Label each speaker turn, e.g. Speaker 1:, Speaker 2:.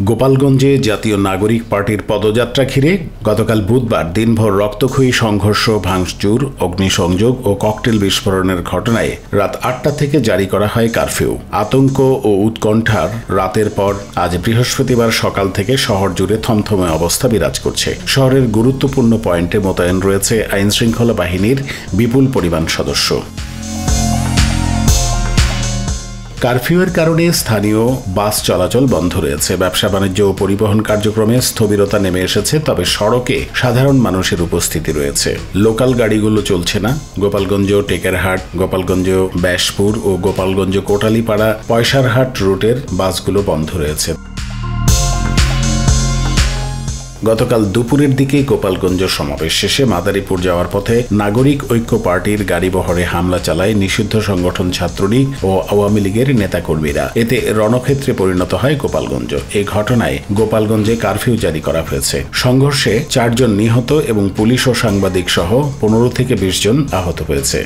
Speaker 1: গোপালগঞ্জে জাতীয় নাগরিক পার্টির পদযাত্রা ঘিরে গতকাল বুধবার দিনভর রক্তক্ষয়ী সংঘর্ষ, ভাঙচুর, অগ্নিসংযোগ ও ককটেল বিস্ফোরণের ঘটনায় রাত ৮টা থেকে জারি করা হয় কারফিউ। আতঙ্ক ও উৎকণ্ঠার রাতের পর আজ বৃহস্পতিবার সকাল থেকে শহর জুড়ে থমথমে অবস্থা বিরাজ করছে। শহরের গুরুত্বপূর্ণ পয়েন্টে মোতায়েন রয়েছে আইনশৃঙ্খলা বাহিনীর বিপুল পরিমাণ সদস্য। কারফিউয়ের কারণে স্থানীয় বাস চলাচল বন্ধ রয়েছে। ব্যবসা বাণিজ্য ও পরিবহন কার্যক্রমে স্থবিরতা নেমে এসেছে, তবে সড়কে সাধারণ মানুষের উপস্থিতি রয়েছে। লোকাল গাড়িগুলো চলছে না। গোপালগঞ্জ টেকেরহাট, গোপালগঞ্জ ব্যাসপুর ও গোপালগঞ্জ কোটালীপাড়া পয়সারহাট রুটের বাসগুলো বন্ধ রয়েছে। গতকাল দুপুরের দিকে গোপালগঞ্জ সমাবেশ শেষে মাদারীপুর যাওয়ার পথে নাগরিক ঐক্য পার্টির গাড়িবহরে হামলা চালায় নিষিদ্ধ সংগঠন ছাত্রলীগ ও আওয়ামী লীগের নেতাকর্মীরা। এতে রণক্ষেত্রে পরিণত হয় গোপালগঞ্জ। এই ঘটনায় গোপালগঞ্জে কারফিউ জারি করা হয়েছে। সংঘর্ষে 4 জন নিহত এবং পুলিশ ও সাংবাদিক সহ 15 থেকে 20 জন আহত হয়েছে।